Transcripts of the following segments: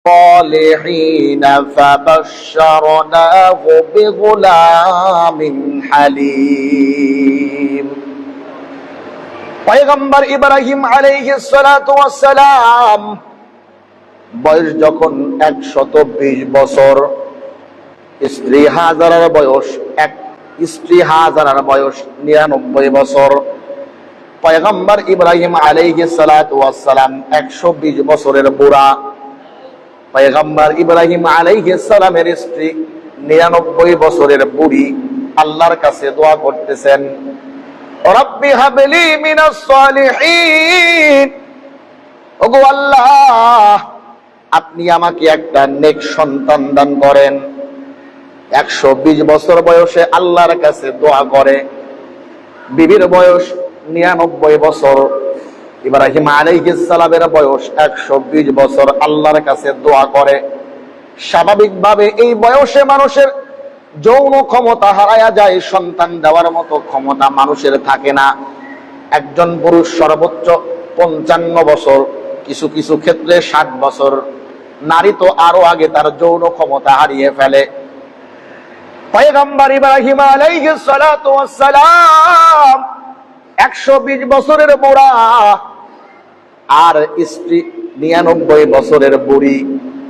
الصالحين فبشرناه بغلام حليم পয়গম্বর ইব্রাহিম আলাইহিস সালাতু ওয়াস সালাম বয়স যখন 120 বছর, স্ত্রী হাজারার বয়স 99 বছর। পয়গম্বর ইব্রাহিম আলাইহিস সালাতু ওয়াস সালাম 120 বছরের বুড়া। পয়গম্বর ইব্রাহিম আলাইহিস সালামের স্ত্রী 99 বছরের বুড়ি আল্লাহর কাছে দোয়া করতেছেন, রব্বি হাবলি মিনাস সালিহিন, ওগো আল্লাহ আপনি আমাকে একটা নেক সন্তান দান করেন। 120 বছর বয়সে আল্লাহর কাছে দোয়া করে। বিবির বয়স 99 বছর, ইব্রাহিম আলাইহিস সালামের বয়স 120 বছর, আল্লাহর কাছে দোয়া করে। স্বাভাবিকভাবে এই বয়সে মানুষের যৌন ক্ষমতা হারায়া যায়, সন্তান দেওয়ার মতো ক্ষমতা মানুষের থাকে না। একজন পুরুষ সর্বোচ্চ 55 বছর, কিছু কিছু ক্ষেত্রে 60 বছর। নারী তো আরো আগে তার যৌন ক্ষমতা হারিয়ে ফেলে। পয়গম্বর ইব্রাহিম আলাইহিস সালাতু ওয়াস সালাম 120 বছরের বুড়া, আর স্ত্রী 99 বছরের বুড়ি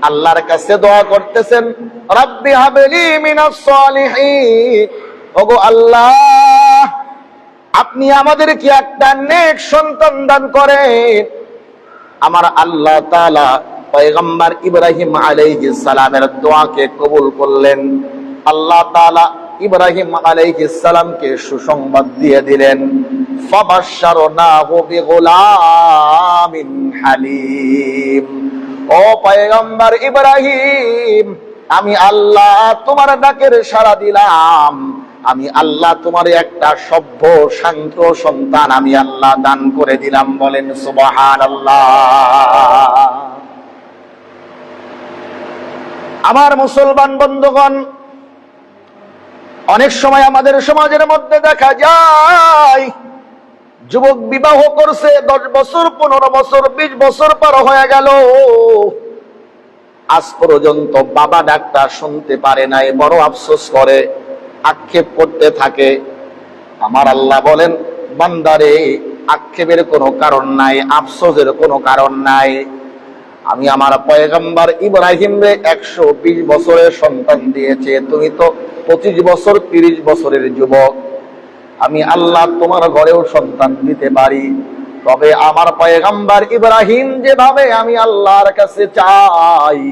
আল্লাহর কাছে দোয়া করতেছেন, রব্বি হাবলি মিনাস সালিহিন, ওগো আল্লাহ আপনি আমাদেরকে একটা নেক সন্তান দান করেন। আমার আল্লাহ তাআলা পয়গম্বর ইব্রাহিম আলাইহিস সালামের দোয়াকে কবুল করলেন। আল্লাহ তাআলা ইব্রাহিম আলাইহিস সালামকে সুসংবাদ দিয়ে দিলেন, ফাবাশশারনাহু বিগুলামিন হালিম, ও পয়গম্বর ইব্রাহিম আমি আল্লাহ তোমার ডাকের সাড়া দিলাম, আমি আল্লাহ তোমার একটা সভ্য শান্ত সন্তান আমি আল্লাহ দান করে দিলাম। বলেন সুবহানাল্লাহ। আমার মুসলমান বন্ধুগণ, অনেক সময় আমাদের সমাজের মধ্যে দেখা যায় যুবক বিবাহ করছে, 10 বছর 15 বছর 20 বছর পার হয়ে গেল, আজ পর্যন্ত বাবা ডাকটা শুনতে পারে নাই, বড় আফসোস করে, আক্ষেপ করতে থাকে। আমার আল্লাহ বলেন, বান্দারে আক্ষেপের কোনো কারণ নাই, আফসোসের কোনো কারণ নাই। আমি আমার পয়গম্বর ইব্রাহিম রে 120 বছরের সন্তান দিয়েছে, তুমি তো 25 বছর 30 বছরের যুবক। আমি আল্লাহ তোমার ঘরেও সন্তান দিতে পারি, তবে আমার পয়গম্বর ইব্রাহিম যেভাবে আমি আল্লাহর কাছে চাই,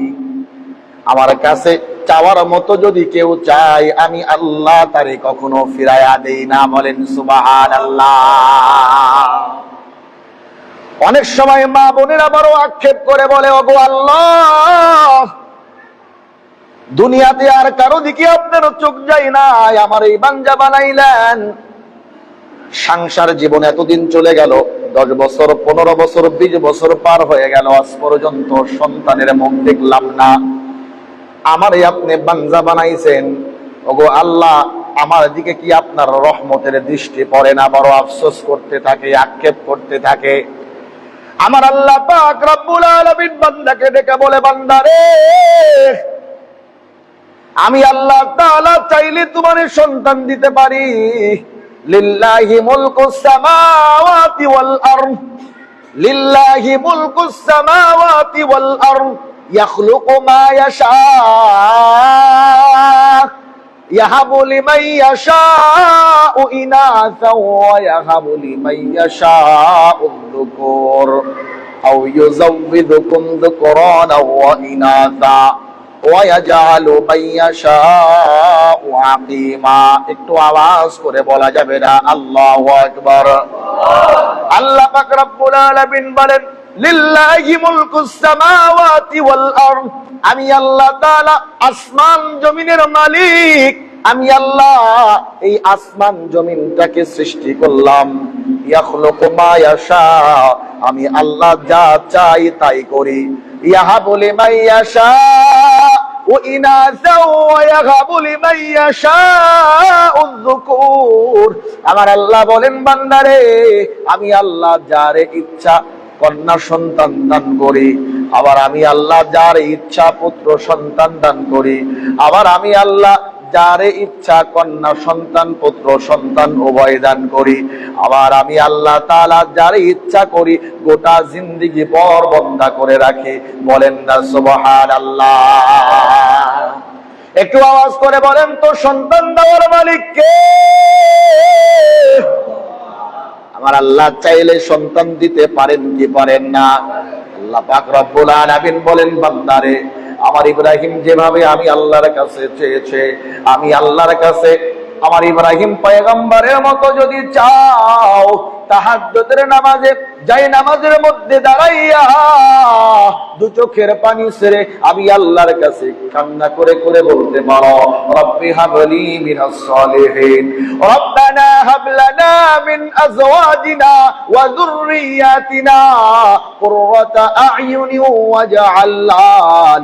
আমার কাছে চাওয়ার মতো যদি কেউ চায় আমি আল্লাহ তারে কখনো ফিরাইয়া দেই না। বলেন সুবহানাল্লাহ। অনেক সময় মা বোনেরা বড় আক্ষেপ করে বলে, ওগো আল্লাহ দুনিয়াতে আর কারো দিকে আপনার চোখ যায় না, আমার এই বাঞ্জা বানাইলেন। সংসার জীবন এতদিন চলে গেল, 10 বছর 15 বছর 20 বছর পার হয়ে গেল, আজ পর্যন্ত সন্তানের মুখ দেখলাম না, আমারে আপনি বাঞ্জা বানাইছেন। ওগো আল্লাহ আমার দিকে কি আপনার রহমতের দৃষ্টি পড়ে না? বড় আফসোস করতে থাকে, আক্ষেপ করতে থাকে। আমার আল্লাহ পাক রব্বুল আলামিন বান্দাকে ডেকে বলে, বান্দারে আমি আল্লাহ তাআলা চাইলে তোমার সন্তান দিতে পারি। লিল্লাহি মুলকুস সামাওয়াতি ওয়াল আরদ, লিল্লাহি মুলকুস সামাওয়াতি ওয়াল আরদ, ইয়াখলুকু মা ইয়াশা, ইয়াহাবু লিমান ইয়াশাউ ইনাসা ওয়া ইয়াহাবু লিমান ইয়াশাউ যুকুর আও ইউযাওযিদুকুম যুকরানা ওয়া ইনাসা ওয়া ইয়াজআলু মান ইয়াশাউ আকিমা। একটু আওয়াজ করে বলা যাবে না আল্লাহু আকবার? আল্লাহ পাক রব্বুল আলামিন বলেন, লিল্লাহি মুলকুস সামাওয়াতি ওয়াল আরদ, আমি আল্লাহ তাআলা আসমান জমিনের মালিক। আমি আল্লাহ এই আসমান জমিনটাকে সৃষ্টি করলাম। ইয়াখলুকু মা ইয়াশা, আমি আল্লাহ যা চাই তাই করি। ইয়াহাবু লিমান ইয়াশা ওয়া ইনাসা ওয়া ইয়াহাবু লিমান ইয়াশাউ যুকুর। আমার আল্লাহ বলেন, বান্দারে আমি আল্লাহ যারে ইচ্ছা কন্যা সন্তান দান করি, আবার আমি আল্লাহ যার ইচ্ছা পুত্র সন্তান দান করি, আবার আমি আল্লাহ যারে ইচ্ছা কন্যা সন্তান পুত্র সন্তান উভয় দান করি, আবার আমি আল্লাহ তাআলা যারে ইচ্ছা করি গোটা জিন্দেগি পর বন্দা করে রাখি। বলেন না সুবহানাল্লাহ। একটু আওয়াজ করে বলেন তো, সন্তান দেওয়ার মালিক কে? আমার আল্লাহ চাইলে সন্তান দিতে পারেন কি পারেন না? আল্লাহ পাক রব্বুল আলামিন বলেন, বান্দারে আমার ইব্রাহিম যেভাবে আমি আল্লাহর কাছে চেয়েছে, আমি আল্লাহর কাছে আমার ইব্রাহিম পয়গম্বরের মতো যদি চাও, তাহাজ্জুদের নামাজে যাই নামাজের মধ্যে দাঁড়াইয়া দু চোখের পানি ছেড়ে আমি আল্লাহর কাছে কান্না করে করে বলতে পারো, রব্বি হাবলি মিনাস সালিহিন, রব্বানা হাব লানা মিন আজওয়াজিনা ওয়া যুররিয়াতিনা কুররাতা আ'য়ুনি ওয়াজআলনা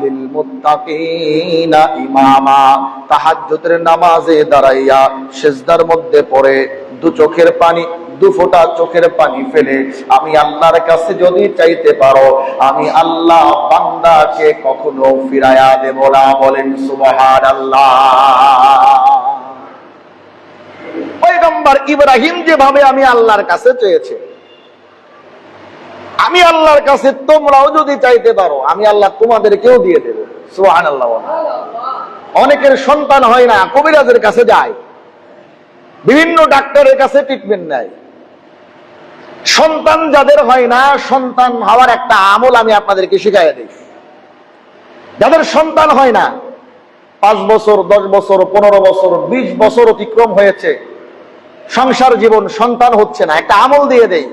লিল মুত্তাকিনা ইমামা। তাহাজ্জুদের নামাজে দাঁড়াইয়া সিজদার মধ্যে পড়ে দু চোখের পানি, দু ফোঁটা চোখের পানি ফেলে আমি আল্লাহর কাছে যদি চাইতে পারো, আমি আল্লাহ বান্দাকে কখনো ফিরাইয়া দেব না। বলেন সুবহানাল্লাহ। পয়গম্বর ইব্রাহিম যেভাবে আমি আল্লাহর কাছে চেয়েছে, আমি আল্লাহর কাছে তোমরাও যদি চাইতে পারো, আমি আল্লাহ তোমাদেরকেও দিয়ে দেব। সুবহানাল্লাহ। অনেকের সন্তান হয় না, কবিরাজের কাছে যায়, বিভিন্ন ডাক্তারের কাছে ট্রিটমেন্ট নেয়। সন্তান যাদের হয় না, সন্তান হওয়ার একটা আমল আমি আপনাদেরকে শিখাইয়া দিই। যাদের সন্তান হয় না, 5 বছর 10 বছর 15 বছর 20 বছর অতিক্রম হয়েছে, সংসার জীবন, সন্তান হচ্ছে না, একটা আমল দিয়ে দেই।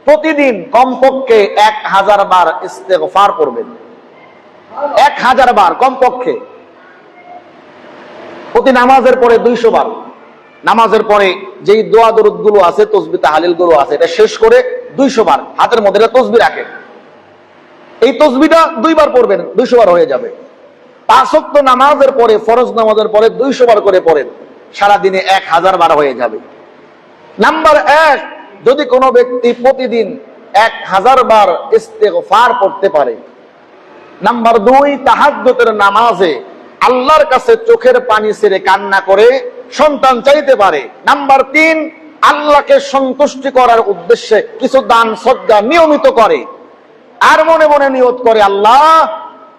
প্রতিদিন কমপক্ষে 1000 বার ইস্তেগফার করবেন। 1000 বার কমপক্ষে। প্রতি নামাজের পরে 200 বার। নামাজের পরে যেই দোয়া দরুদ গুলো আছে, তসবিহ তাহলিল গুলো আছে, এটা শেষ করে 200 বার হাতের মধ্যে তসবিহ রাখেন। এই তসবিহটা 2 বার পড়বেন, 200 বার হয়ে যাবে। 5 ওয়াক্ত নামাজের পরে, ফরজ নামাজের পরে 200 বার করে পড়েন, সারা দিনে 1000 বার হয়ে যাবে। নাম্বার 1, যদি কোনো ব্যক্তি প্রতিদিন 1000 বার ইস্তেগফার পড়তে পারে। নাম্বার 2, তাহাজ্জুদের নামাজে আল্লাহর কাছে চোখের পানি ছেড়ে কান্না করে সন্তান চাইতে পারে। নাম্বার 3, আল্লাহকে সন্তুষ্টি করার উদ্দেশ্যে কিছু দান সদকা নিয়মিত করে, আর মনে মনে নিয়ত করে, আল্লাহ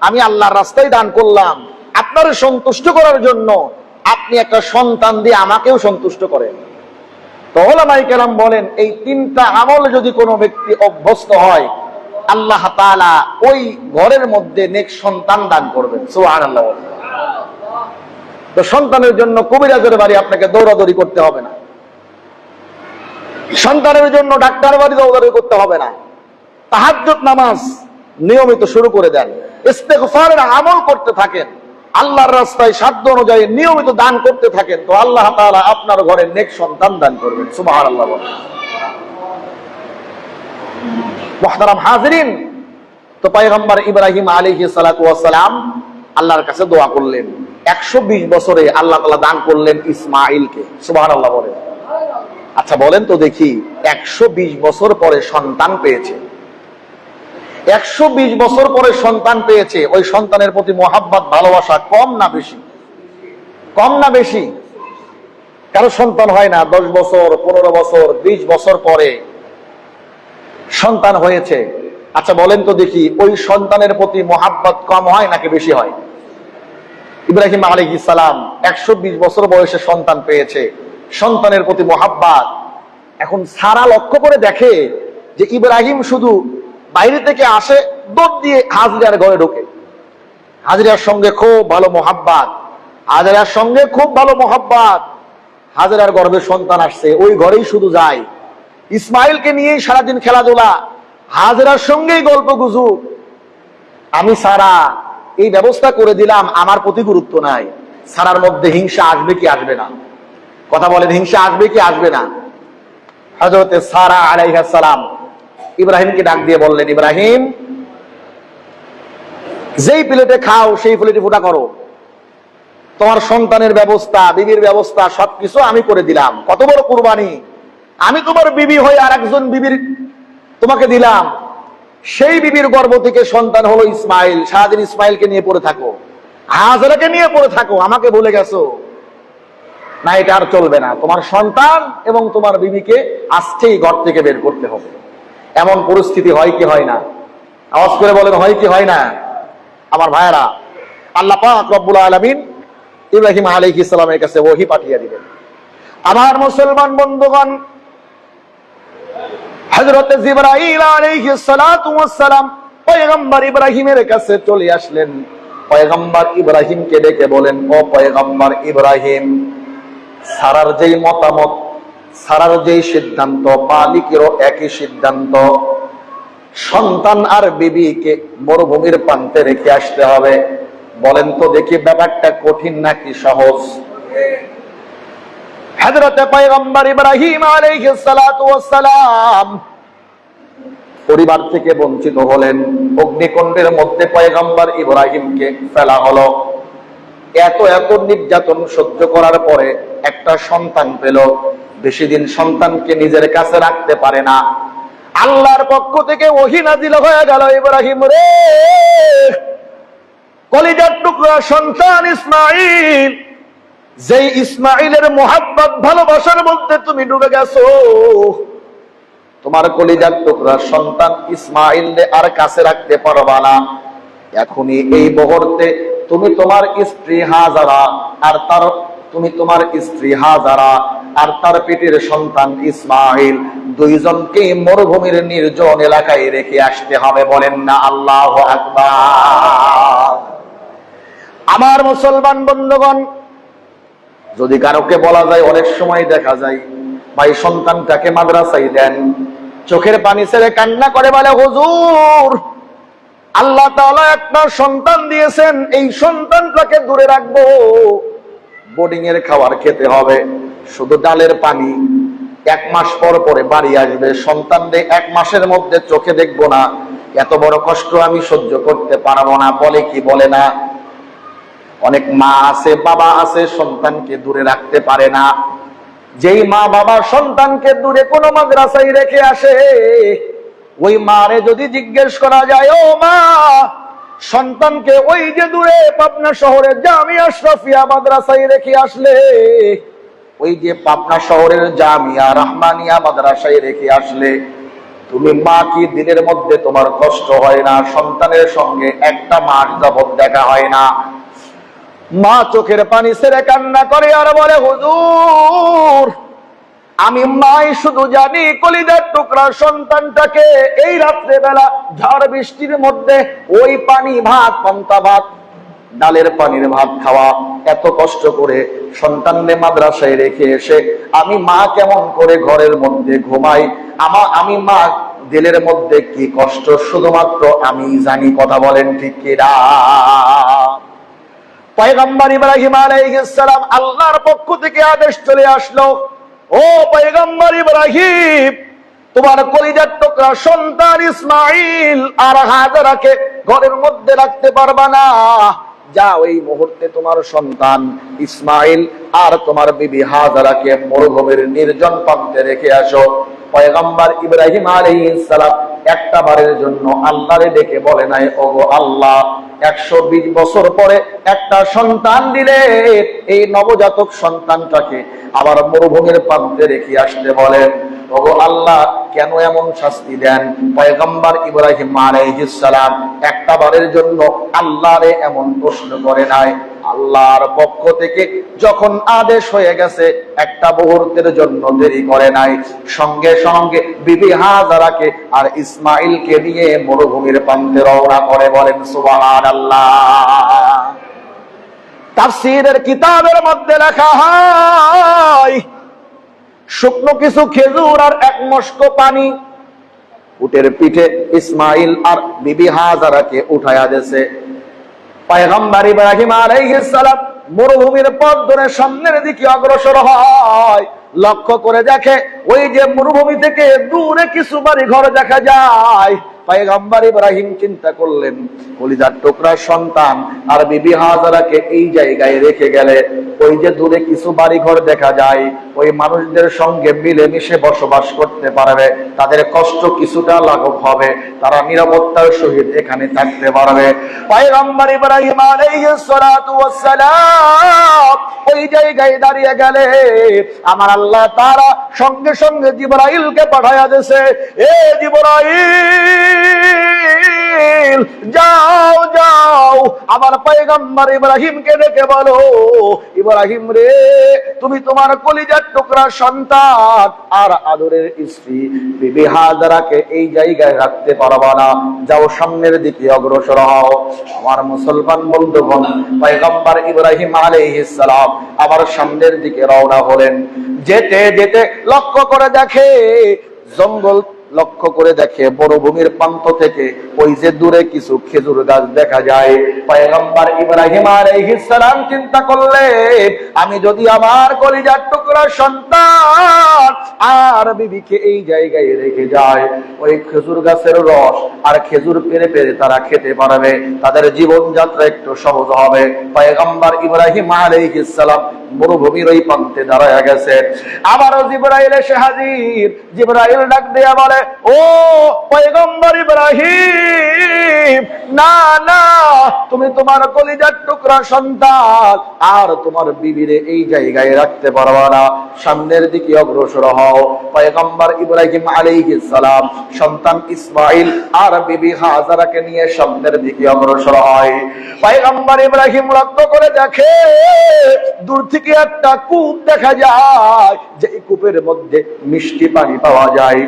আমি আল্লাহর রাস্তায় দান করলাম, আপনার সন্তুষ্ট করার জন্য আপনি একটা সন্তান দিয়ে আমাকেও সন্তুষ্ট করেন। তো উলামায়ে কেরাম বলেন, এই 3টা আমল যদি কোনো ব্যক্তি অভ্যস্ত হয়, আল্লাহ তাআলা ওই ঘরের মধ্যে নেক সন্তান দান করবেন। সুবহানাল্লাহ। তো সন্তানের জন্য কবিরাজের বাড়ি আপনাকে দৌড়াদৌড়ি করতে হবে না, সন্তানের জন্য ডাক্তার বাড়ি দৌড়াদৌড়ি করতে হবে না। তাহাজ্জুদ নামাজ নিয়মিত শুরু করে দেন, ইস্তেগফারের আমল করতে থাকেন, আল্লাহর রাস্তায় সাধ্য অনুযায়ী নিয়মিত দান করতে থাকেন, তো আল্লাহ তাআলা আপনার ঘরে নেক সন্তান দান করবেন। সুবহানাল্লাহ। মুহতারাম হাজিরিন, তো পয়গম্বর ইব্রাহিম আলাইহিস সালাতু ওয়াস সালাম আল্লাহর কাছে দোয়া করলেন। 120 বছরে আল্লাহ তাআলা দান করলেন ইসমাঈলকে। সুবহানাল্লাহ বলেন। আচ্ছা বলেন তো দেখি, 120 বছর পরে সন্তান পেয়েছে, 120 বছর পরে সন্তান পেয়েছে, ওই সন্তানের প্রতি মহাব্বত ভালোবাসা কম না বেশি? কম না বেশি? কারো সন্তান হয় না, 10 বছর 15 বছর 20 বছর পরে সন্তান হয়েছে। আচ্ছা বলেন তো দেখি, ওই সন্তানের প্রতি মহাব্বত কম হয় নাকি বেশি হয়? ইব্রাহিম আলাইহিস সালাম 120 বছর বয়সে সন্তান পেয়েছে, সন্তানের প্রতি মহাব্বত। এখন সারা লক্ষ্য করে দেখে যে ইব্রাহিম শুধু বাইরে থেকে আসে, দৌড় দিয়ে হাজরার ঘরে ঢোকে, হাজরার সঙ্গে খুব ভালো মহাব্বত, হাজরার সঙ্গে খুব ভালো মহাব্বত। হাজরার গর্ভে সন্তান আসছে, ওই ঘরেই শুধু যায়, ইসমাইলকে নিয়েই সারাদিন খেলাধুলা, হাজরার সঙ্গেই গল্প গুজব। আমি সারা এই ব্যবস্থা করে দিলাম, আমার প্রতি গুরুত্ব নাই। সারার মধ্যে হিংসা আসবে কি আসবে না? কথা বলেন, হিংসা আসবে কি আসবে না? হযরতে সারা আলাইহিস সালাম ইব্রাহিমকে ডাক দিয়ে বললেন, ইব্রাহিম যেই প্লেটে খাও সেই প্লেটে ফুটা করো, তোমার সন্তানের ব্যবস্থা, বিবির ব্যবস্থা সবকিছু আমি করে দিলাম। কত বড় কুরবানি! আমি তোমার বিবি হয়ে আর একজন বিবির তোমাকে দিলাম, সেই বিবির গর্ভ থেকে সন্তান হলো ইসমাইল। সারাদিন ইসমাইলকে নিয়ে পড়ে থাকো, হাজরাকে নিয়ে পড়ে থাকো, আমাকে ভুলে গেছো না, এটা আর চলবে না। তোমার সন্তান এবং তোমার বিবিকে আজকেই ঘর থেকে বের করতে হবে। এমন পরিস্থিতি হয় কি হয় না? আওয়াজ করে বলেন, হয় কি হয় না? আমার ভাইয়েরা, আল্লাহ পাক রব্বুল আলামিন ইব্রাহিম আলাইহিস সালামের কাছে ওহী পাঠিয়ে দিবেন। আমার মুসলমান বন্ধুগণ, হযরত জিবরাইল আলাইহিস সালাতু ওয়াস সালাম পয়গম্বর ইব্রাহিমের কাছে চলে আসলেন। পয়গম্বর ইব্রাহিমকে ডেকে বলেন, ও পয়গম্বর ইব্রাহিম, সারার যেই মতামত, সারার যেই সিদ্ধান্ত, মালিকেরও একই সিদ্ধান্ত, সন্তান আর বিবিকে মরুভূমির প্রান্তে রেখে আসতে হবে। বলেন তো দেখি, ব্যাপারটা কঠিন নাকি সহজ? হযরত পয়গম্বর ইব্রাহিম আলাইহিস সালাতু ওয়াস সালাম পরিবার থেকে বঞ্চিত হলেন। অগ্নিকুণ্ডের মধ্যে পয়গম্বর ইব্রাহিমকে ফেলা হলো। এত এত নির্যাতন সহ্য করার পরে একটা সন্তান পেল। বেশি দিন সন্তানকে নিজের কাছে রাখতে পারে না। আল্লাহর পক্ষ থেকে ওহী নাযিল হয়ে গেল, ইব্রাহিম রে, কলিজার টুকরা সন্তান ইসমাইল, যেই ইসমাইলের মোহাব্বত ভালোবাসার মধ্যে তুমি ডুবে গেছো, তোমার কলিজার টুকরা সন্তান ইসমাইলকে আর কাছে রাখতে পারবা না। এখনই এই মুহূর্তে তুমি তোমার স্ত্রী হাজারা আর তার পেটের সন্তান ইসমাইল দুইজনকে মরুভূমির নির্জন এলাকায় রেখে আসতে হবে। বলেন না আল্লাহু আকবার। আমার মুসলমান বন্ধুগণ, যদি কারোকে বলা যায়, অনেক সময় দেখা যায় ভাই সন্তানটাকে মাদ্রাসায় দেন, চোখের পানি ছেড়ে কান্না করে বলে, হুজুর, আল্লাহ তাআলা একটা সন্তান দিয়েছেন, এই সন্তানটাকে দূরে রাখবো, বোর্ডিং এর খাবার খেতে হবে, শুধু ডালের পানি, 1 মাস পর পরে বাড়ি আসবে, সন্তানদের 1 মাসের মধ্যে চোখে দেখবো না, এত বড় কষ্ট আমি সহ্য করতে পারবো না। বলে কি বলে না? অনেক মা আছে, বাবা আছে, সন্তানকে দূরে রাখতে পারে না। যেই মা বাবা সন্তানকে দূরে কোনো মাদ্রাসায় রেখে আসে, ওই মারে যদি জিজ্ঞেস করা যায়, ও মা, সন্তানকে ওই যে দূরে পাবনা শহরের জামিয়া আশরাফিয়া মাদ্রাসায় রেখে আসলে, ওই যে পাবনা শহরের জামিয়া রহমানিয়া মাদ্রাসায় রেখে আসলে, তুমি মা কি দিনের মধ্যে তোমার কষ্ট হয় না? সন্তানের সঙ্গে 1 মাস যাবত দেখা হয় না। মা চোখের পানি ছেড়ে কান্না করে আর বলে, হুজুর, আমি মাই শুধু জানি কলিজার টুকরা সন্তানটাকে এই রাত্রে বেলা ঝড় বৃষ্টির মধ্যে ওই পানি ভাত, পান্তা ভাত, ডালের পানির ভাত খাওয়া, এত কষ্ট করে সন্তানকে মাদ্রাসায় রেখে এসে আমি মা কেমন করে ঘরের মধ্যে ঘুমাই, আমি মা দিলের মধ্যে কি কষ্ট শুধুমাত্র আমি জানি। কথা বলেন ঠিক কিনা? পয়গম্বর ইব্রাহিম আলাইহিস সালাম আল্লাহর পক্ষ থেকে আদেশ চলে আসলো, ও পয়গম্বর ইব্রাহিম, তোমার কলিজার টুকরা সন্তান ইসমাইল আর হাজারাকে ঘরের মধ্যে রাখতে পারবা না। যাও, এই মুহূর্তে তোমার সন্তান ইসমাইল আর তোমার বিবি হাজারাকে মরুভূমির নির্জন প্রান্তে রেখে আসো। পয়গম্বর ইব্রাহিম আলাইহিস সালাম একটা বারের জন্য আল্লাহরে ডেকে বলে নাই, ওগো আল্লাহ, 120 বছর পরে একটা সন্তান দিলে, এই নবজাতক সন্তানটাকে আবার মরুভূমির প্রান্তে রেখে আসতে বলেন। ওগো আল্লাহ, কেন এমন শাস্তি দেন? পয়গম্বর ইব্রাহিম আলাইহিস সালাম একটা বারের জন্য আল্লাহরে এমন প্রশ্ন করে নাই। আল্লাহর পক্ষ থেকে যখন আদেশ হয়ে গেছে, একটা মুহূর্তের জন্য দেরি করে নাই, সঙ্গে সঙ্গে বিবি হাজারাকে আর ইসমাইলকে নিয়ে মরুভূমির প্রান্তে রওনা করে। বলেন সুবহানাল্লাহ। তাফসীরের কিতাবের মধ্যে লেখা হয়, শুকনো কিছু খেজুর আর 1 মস্ক পানি উটের পিঠে ইসমাইল আর বিবি হাজারাকে উঠায়া দিয়েছে। পয়গম্বর ইব্রাহিম আলাইহিস সালাম মরুভূমির পথ ধরে সামনের দিকে অগ্রসর হয়। লক্ষ্য করে দেখে, ওই যে মরুভূমি থেকে দূরে কিছু বাড়ি ঘর দেখা যায়। পয়গম্বর ইব্রাহিম চিন্তা করলেন, কলিজার টুকরা সন্তান আর বিবি হাজারাকে এই জায়গায় রেখে গেলে ওই যে দূরে কিছু বাড়িঘর দেখা যায়, ওই মানুষদের সঙ্গে মিলেমিশে বসবাস করতে পারবে, তাদের কষ্ট কিছুটা লাঘব হবে, তারা নিরাপত্তার সহিত এখানে থাকতে পারবে। পয়গম্বর ইব্রাহিম আলাইহিস সালাতু ওয়াস সালাম ওই জায়গায় দাঁড়িয়ে গেলে আমার আল্লাহ তাআলা সঙ্গে সঙ্গে জিবরাইলকে পাঠায়া দিয়েছে, এ জিবরাইল যাও যাও আমার পয়গম্বর ইব্রাহিমকে ডেকে বলো, ইব্রাহিম রে, তুমি তোমার কলিজার টুকরা সন্তান আর আদরের স্ত্রী বিবি হাজারাকে এই জায়গায় রাখতে পারবা না, যাও সামনের দিকে অগ্রসর হও। আমার মুসলমান বন্ধুগণ, পয়গম্বর ইব্রাহিম আলাইহিস সালাম আবার সামনের দিকে রওনা হলেন। যেতে যেতে লক্ষ্য করে দেখে, জঙ্গল লক্ষ্য করে দেখে মরুভূমির প্রান্ত থেকে ওই যে দূরে কিছু খেজুর গাছ দেখা যায়। পয়গম্বর ইব্রাহিম আলাইহিস সালাম চিন্তা করলেন, আমি যদি আমার কলিজার টুকরা সন্তান আর বিবিকে এই জায়গায় রেখে যায়, ওই খেজুর গাছের রস আর খেজুর পেরে পেরে তারা খেতে পারবে, তাদের জীবন যাত্রা একটু সহজ হবে। পয়গম্বর ইব্রাহিম আলাইহিস সালাম মরুভূমির ওই প্রান্তে দাঁড়ায় গেছে। আবারও জিবরাইল এসে হাজির। জিবরাইল ডাক দিয়ে বলে, ও পয়গম্বর ইব্রাহিম, না না, তুমি তোমার কলিজার টুকরা সন্তান আর তোমার বিবিরে এই জায়গায় রাখতে পারবা না, সামনের দিকে অগ্রসর হও। পয়গম্বর ইব্রাহিম আলাইহিস সালাম সন্তান ইসমাইল আর বিবি হাজারাকে নিয়ে সামনের দিকে অগ্রসর হয়। পয়গম্বর ইব্রাহিম লক্ষ্য করে দেখে, দূর থেকে একটা কূপ দেখা যায়, যে কূপের মধ্যে মিষ্টি পানি পাওয়া যায়।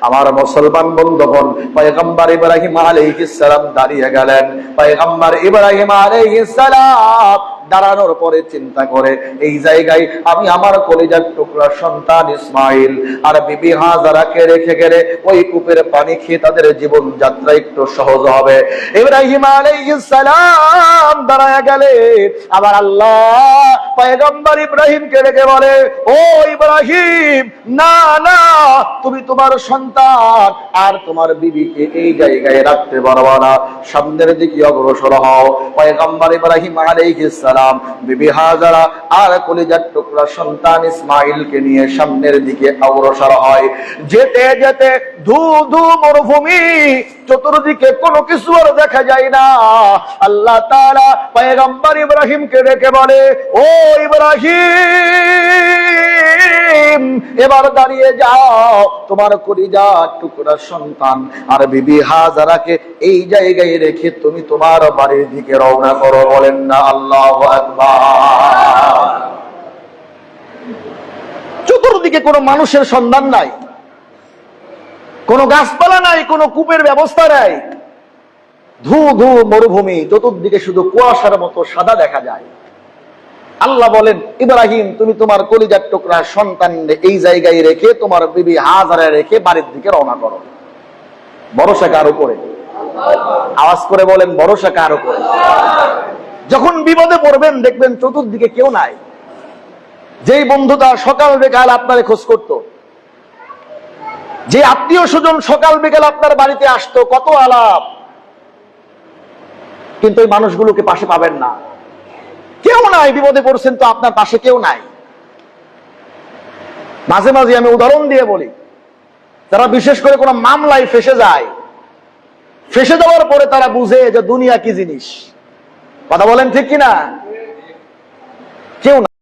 আমার মুসলমান বন্ধুগণ, পয়গম্বর ইব্রাহিম আলাইহিস সালাম দাঁড়িয়ে গেলেন। পয়গম্বর ইব্রাহিম আলাইহিস সালাম দাঁড়ানোর পরে চিন্তা করে, এই জায়গায় আমি আমার কলিজার টুকরা সন্তান ইসমাইল আর বিবি হাজারাকে রেখে গেলে ওই কূপের পানি খেয়ে তাদের জীবন যাত্রা একটু সহজ হবে। ইব্রাহিম আলাইহিস সালাম দাঁড়ায় গেলে আবার আল্লাহ পয়গম্বর ইব্রাহিমকে ডেকে বলে, ও ইব্রাহিম, না না, তুমি তোমার সন্তান আর তোমার বিবিকে এই জায়গায় রাখতে পারবা না, সামনের দিকে অগ্রসর হও। পয়গম্বর ইব্রাহিম আলাইহিস সালাম বিবি হাজারা আর কলিজার টুকরা সন্তান ইসমাইলকে নিয়ে সামনের দিকে অগ্রসর হয়। যেতে যেতে ধু ধু মরুভূমি, চতুর্দিকে কোনো কিছু আর দেখা যায় না। আল্লাহ তাআলা পয়গম্বর ইব্রাহিমকে ডেকে বলে, ও ইব্রাহিম, এবার দাঁড়িয়ে যাও, তোমার কলিজার টুকরা সন্তান আর বিবি হাজারাকে এই জায়গায় রেখে তুমি তোমার বাড়ির দিকে রওনা করো। বলেন না আল্লাহু আকবার। চতুর্দিকে কোনো মানুষের সন্ধান নাই, কোনো গাছপালা নাই, কোনো কূপের ব্যবস্থা নাই, ধু ধু মরুভূমি, চতুর্দিকে শুধু কুয়াশার মতো সাদা দেখা যায়। আল্লাহ বলেন, ইব্রাহিম, তুমি তোমার কলিজার টুকরা সন্তান এই জায়গায় রেখে তোমার বিবি হাজারা রেখে বাড়ির দিকে রওনা করো। ভরসা কার উপরে? আওয়াজ করে বলেন, ভরসা কার উপরে? যখন বিপদে পড়বেন দেখবেন চতুর্দিকে কেউ নাই। যেই বন্ধুটা সকাল বিকাল আপনার খোঁজ করত, যে আত্মীয় স্বজন সকাল বিকাল আপনার বাড়িতে আসতো, কত আলাপ, কিন্তু এই মানুষগুলোকে পাশে পাবেন না। কেউ নাই, বিপদে পড়ছেন তো আপনার পাশে কেউ নাই। মাঝে মাঝে আমি উদাহরণ দিয়ে বলি, যারা বিশেষ করে কোনো মামলায় ফেসে যায়, ফেসে যাওয়ার পরে তারা বুঝে যে দুনিয়া কি জিনিস। কথা বলেন ঠিক কিনা? কেউ